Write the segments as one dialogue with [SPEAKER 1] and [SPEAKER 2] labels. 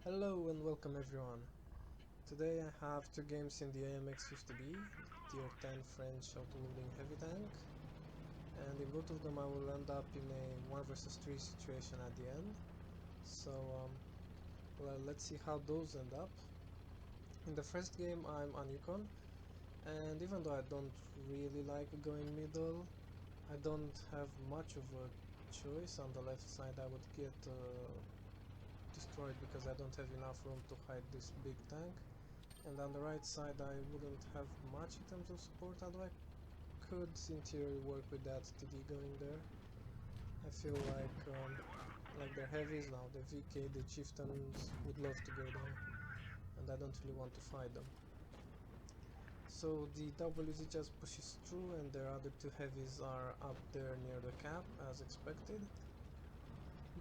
[SPEAKER 1] Hello and welcome everyone. Today I have two games in the AMX 50B, Tier 10 French auto-loading heavy tank, and in both of them I will end up in a 1 versus 3 situation at the end. So let's see how those end up. In the first game I'm on Yukon, and even though I don't really like going middle, I don't have much of a choice. On the left side I would get destroyed because I don't have enough room to hide this big tank, and on the right side I wouldn't have much in terms of support, although I could in theory work with that TD going there. I feel like they're heavies now, the VK, the chieftains would love to go there, and I don't really want to fight them. So the WZ just pushes through, and their other two heavies are up there near the cap as expected.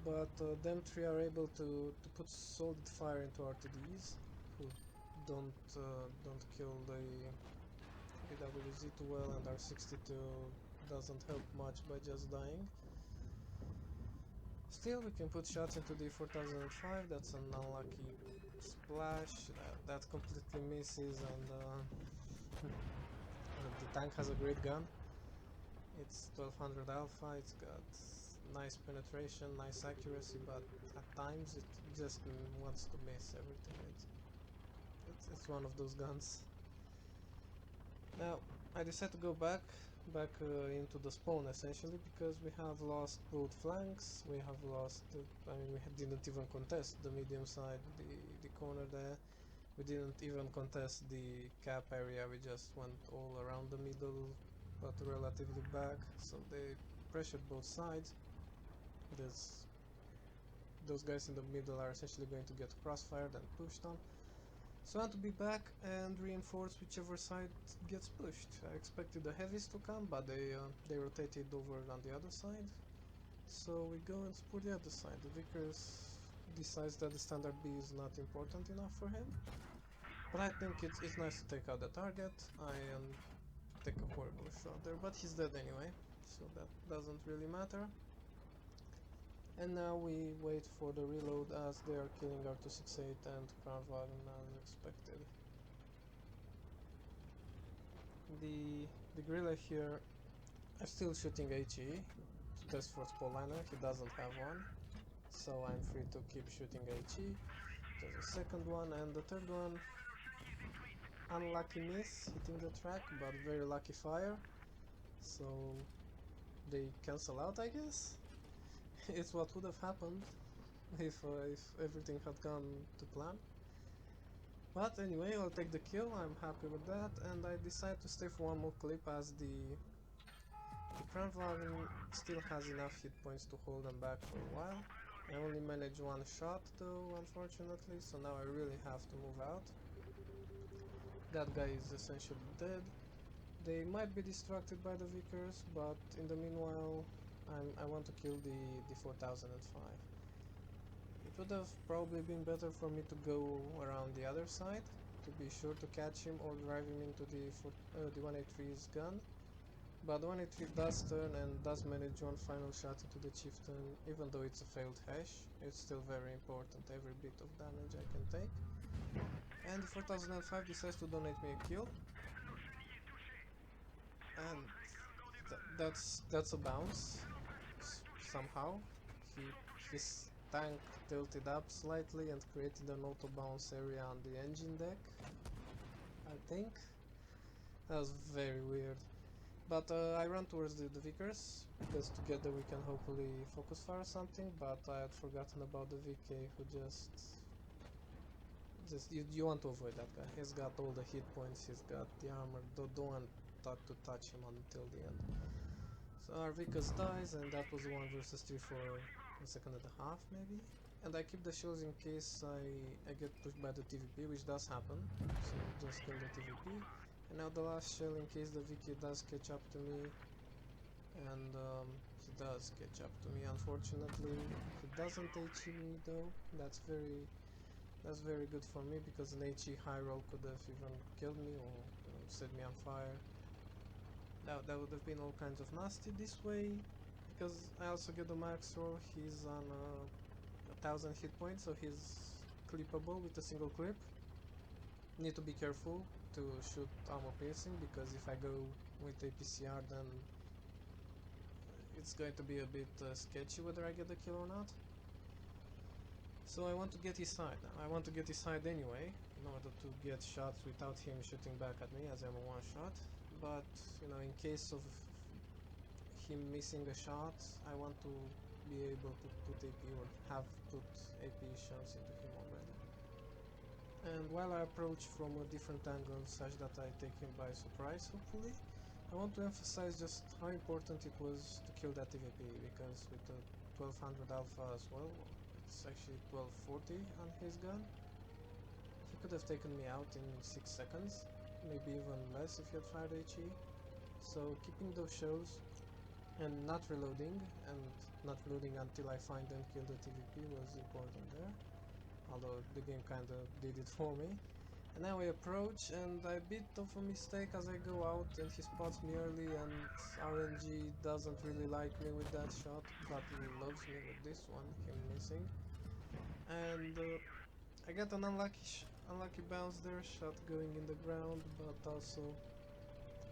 [SPEAKER 1] But them three are able to put solid fire into RTDs, who don't kill the WZ too well, and R62 doesn't help much by just dying. Still, we can put shots into the 4005. That's an unlucky splash that completely misses, and the tank has a great gun. It's 1200 alpha. It's got nice penetration, nice accuracy, but at times it just wants to miss everything. It's one of those guns. Now I decided to go back into the spawn essentially because we have lost both flanks. We have lost. I mean, we didn't even contest the medium side, the corner there. We didn't even contest the cap area. We just went all around the middle, but relatively back. So they pressured both sides. Those guys in the middle are essentially going to get crossfired and pushed on. So I want to be back and reinforce whichever side gets pushed. I expected the heavies to come, but they rotated over on the other side. So we go and support the other side. The Vickers decides that the standard B is not important enough for him. But I think it's nice to take out the target. I take a horrible shot there, but he's dead anyway, so that doesn't really matter. And now we wait for the reload as they are killing our 268 and Kranwagen as expected. The gorilla here is still shooting HE to test for Spoliner. He doesn't have one, so I'm free to keep shooting HE. There's a second one, and the third one, unlucky miss hitting the track, but very lucky fire, so they cancel out, I guess. It's what would have happened if everything had gone to plan. But anyway, I'll take the kill, I'm happy with that, and I decide to stay for one more clip as the Kranwagen still has enough hit points to hold them back for a while. I only managed one shot though, unfortunately, so now I really have to move out. That guy is essentially dead. They might be distracted by the Vickers, but in the meanwhile, I want to kill the 4005. It would have probably been better for me to go around the other side, to be sure to catch him or drive him into the 183's gun. But the 183 does turn and does manage one final shot into the chieftain, even though it's a failed hash. It's still very important, every bit of damage I can take. And the 4005 decides to donate me a kill. And that's a bounce. Somehow his tank tilted up slightly and created an auto bounce area on the engine deck, I think. That was very weird. But I ran towards the Vickers because together we can hopefully focus fire something, but I had forgotten about the VK who just you want to avoid that guy. He's got all the hit points, he's got the armor, don't want to touch him until the end. So our Vickers dies, and that was 1 versus 3 for a second and a half maybe. And I keep the shells in case I get pushed by the TVP, which does happen, so just kill the TVP. And now the last shell in case the VK does catch up to me, and he does catch up to me unfortunately. He doesn't HE me though, that's very good for me because an HE high roll could have even killed me or set me on fire. That would have been all kinds of nasty this way, because I also get the max roll. He's on 1000 hit points, so he's clippable with a single clip. Need to be careful to shoot armor piercing, because if I go with APCR then it's going to be a bit sketchy whether I get the kill or not. So I want to get his side. I want to get his side anyway, in order to get shots without him shooting back at me, as I'm a one shot. But you know, in case of him missing a shot, I want to be able to put AP, or have put AP shots into him already. And while I approach from a different angle such that I take him by surprise, hopefully, I want to emphasize just how important it was to kill that EVP, because with the 1200 alpha as well, it's actually 1240 on his gun. He could have taken me out in 6 seconds, maybe even less if he had fired HE. So keeping those shows and not reloading until I find and kill the TVP was important there, although the game kinda did it for me. And now I approach, and I bit of a mistake as I go out, and he spots me early, and RNG doesn't really like me with that shot, but he loves me with this one, him missing. And I get an unlucky bounce there, shot going in the ground, but also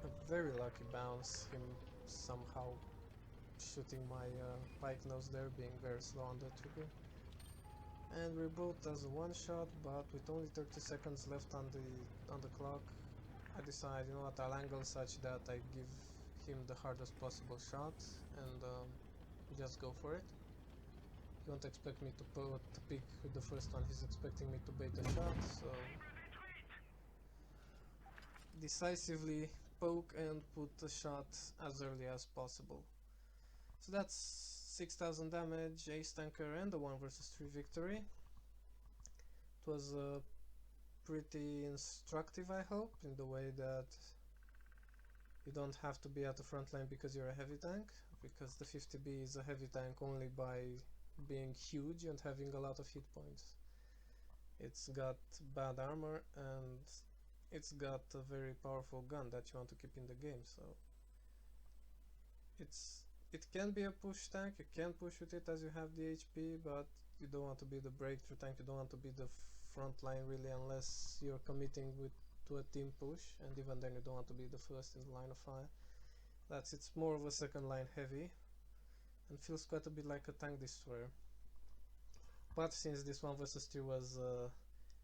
[SPEAKER 1] a very lucky bounce, him somehow shooting my pike nose there, being very slow on the trigger. And we're both as a one shot, but with only 30 seconds left on the clock, I decide, you know what, I'll angle such that I give him the hardest possible shot, and just go for it. He won't expect me to pick with the first one, he's expecting me to bait a shot, so decisively poke and put a shot as early as possible. So that's 6000 damage, ace tanker, and a 1 vs 3 victory. It was pretty instructive, I hope, in the way that you don't have to be at the front line because you're a heavy tank, because the 50B is a heavy tank only by being huge and having a lot of hit points. It's got bad armor and it's got a very powerful gun that you want to keep in the game, so it can be a push tank, you can push with it as you have the HP, but you don't want to be the breakthrough tank, you don't want to be the front line really, unless you're committing to a team push, and even then you don't want to be the first in the line of fire. It's more of a second line heavy, and feels quite a bit like a tank destroyer. But since this 1 vs 3 was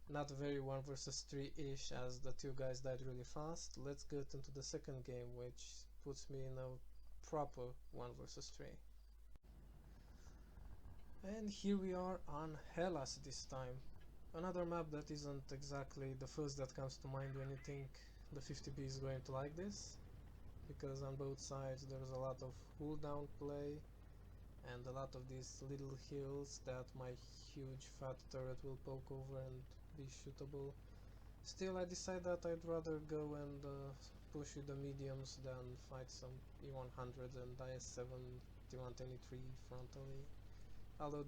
[SPEAKER 1] not very 1 vs 3-ish, as the two guys died really fast, let's get into the second game, which puts me in a proper 1 vs 3. And here we are on Hellas this time. Another map that isn't exactly the first that comes to mind when you think the 50B is going to like this, because on both sides there's a lot of cool down play and a lot of these little hills that my huge fat turret will poke over and be shootable. Still, I decide that I'd rather go and push with the mediums than fight some E100s and IS-7 T123 frontally. Although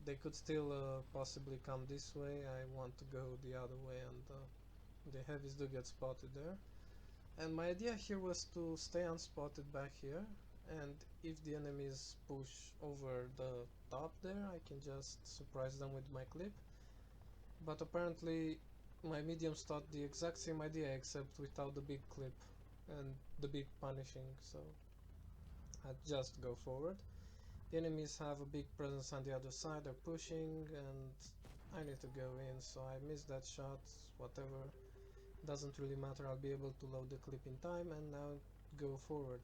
[SPEAKER 1] they could still possibly come this way, I want to go the other way, and the heavies do get spotted there. And my idea here was to stay unspotted back here, and if the enemies push over the top there, I can just surprise them with my clip. But apparently my mediums thought the exact same idea, except without the big clip and the big punishing, so I just go forward. The enemies have a big presence on the other side, they're pushing, and I need to go in, so I missed that shot, whatever, doesn't really matter, I'll be able to load the clip in time and now go forward.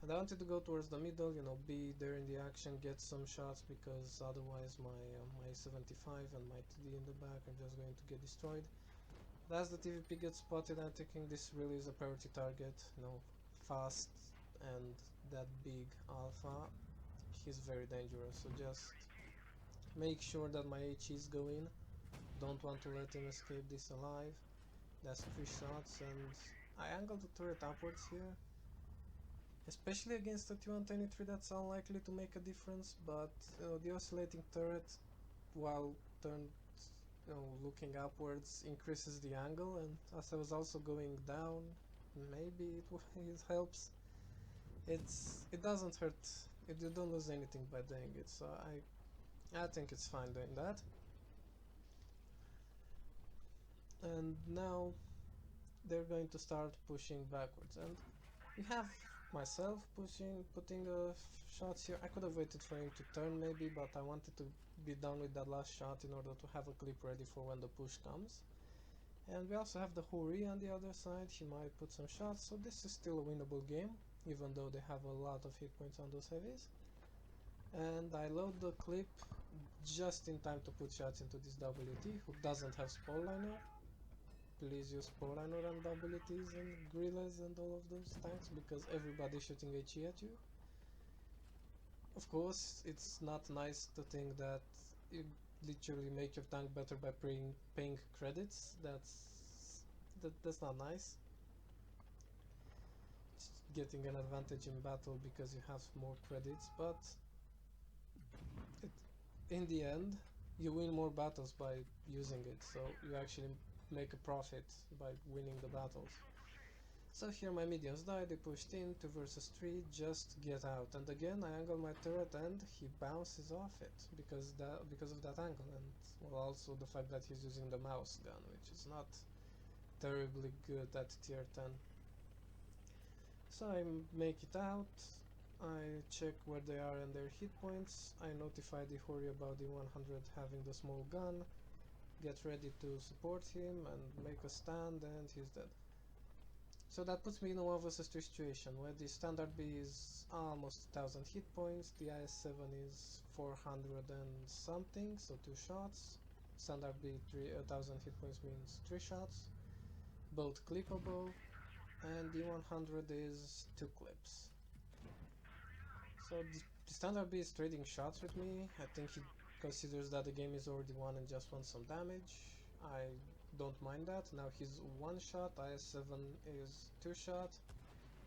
[SPEAKER 1] And I wanted to go towards the middle, you know, be there in the action, get some shots, because otherwise my 75 and my TD in the back are just going to get destroyed. But as the TVP gets spotted, I'm thinking this really is a priority target, you know, fast and that big alpha, he's very dangerous, so just make sure that my HEs go in, don't want to let him escape this alive. That's 3 shots, and I angled the turret upwards here. Especially against the T123, that's unlikely to make a difference, but the oscillating turret, while turned, looking upwards, increases the angle, and as I was also going down, maybe it helps. It doesn't hurt. You don't lose anything by doing it, so I think it's fine doing that. and now they're going to start pushing backwards, and we have myself putting shots here. I could have waited for him to turn maybe, but I wanted to be done with that last shot in order to have a clip ready for when the push comes. And we also have the Huri on the other side. He might put some shots, so this is still a winnable game, even though they have a lot of hit points on those heavies. And I load the clip just in time to put shots into this WT, who doesn't have Spore-Liner. Please use Spore-Liner and WTs and Grillas and all of those tanks, because everybody's shooting HE at you. Of course, it's not nice to think that you literally make your tank better by paying credits. That's not nice. It's getting an advantage in battle because you have more credits, but in the end, you win more battles by using it, so you actually make a profit by winning the battles. So here my minions died, they pushed in, 2 versus 3, just get out. And again I angle my turret and he bounces off it because of that angle, and well, also the fact that he's using the mouse gun, which is not terribly good at tier 10. So I make it out, I check where they are and their hit points, I notify the Hori about the 100 having the small gun, get ready to support him and make a stand, and he's dead. So that puts me in a 1 versus 3 situation where the standard B is almost 1000 hit points, the IS-7 is 400 and something, so 2 shots. Standard B 1000 hit points means 3 shots, both clippable, and the 100 is 2 clips. So the standard B is trading shots with me. I think he considers that the game is already won and just wants some damage. I don't mind that. Now he's 1 shot, IS-7 is 2 shots.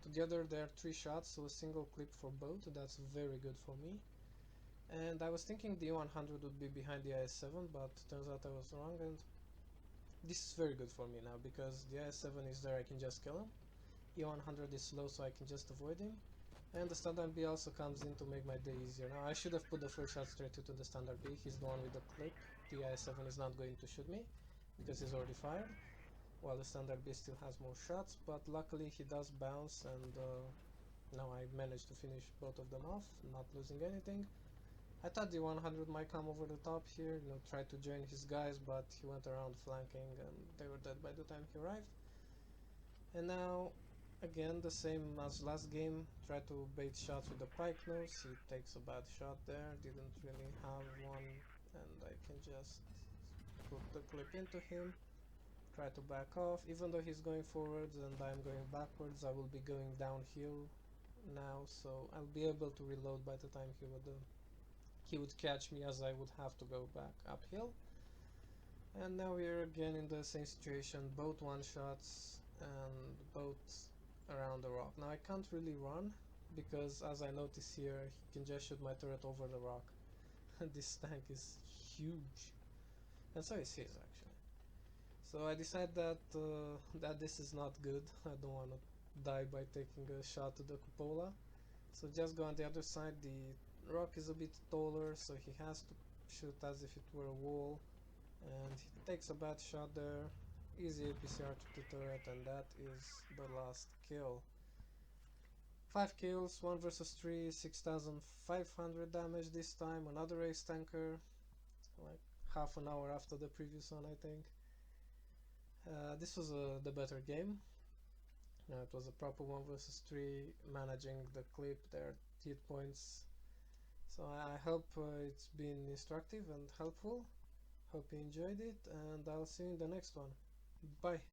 [SPEAKER 1] Together they're 3 shots, so a single clip for both. That's very good for me. And I was thinking the 100 would be behind the IS-7, but turns out I was wrong, and this is very good for me now, because the IS-7 is there, I can just kill him. E100 is slow, so I can just avoid him. And the standard B also comes in to make my day easier. Now I should have put the first shot straight to the standard B, he's the one with the clip. The IS-7 is not going to shoot me, because he's already fired, while the standard B still has more shots, but luckily he does bounce, and now I managed to finish both of them off, not losing anything. I thought the 100 might come over the top here, try to join his guys, but he went around flanking and they were dead by the time he arrived. And now, again, the same as last game, try to bait shots with the pike nose, he takes a bad shot there, didn't really have one, and I can just put the clip into him, try to back off. Even though he's going forwards and I'm going backwards, I will be going downhill now, so I'll be able to reload by the time he would catch me, as I would have to go back uphill. And now we're again in the same situation, both 1 shots and both around the rock. Now I can't really run because, as I notice here, he can just shoot my turret over the rock. This tank is huge, and so is his actually. So I decide that that this is not good. I don't want to die by taking a shot to the cupola, so just go on the other side. The rock is a bit taller, so he has to shoot as if it were a wall, and he takes a bad shot there. Easy APCR to the turret, and that is the last kill. 5 kills, 1 versus 3, 6500 damage this time. Another ace tanker, like half an hour after the previous one, I think. This was the better game. It was a proper 1 versus 3, managing the clip, their hit points. So I hope it's been instructive and helpful. Hope you enjoyed it, and I'll see you in the next one. Bye.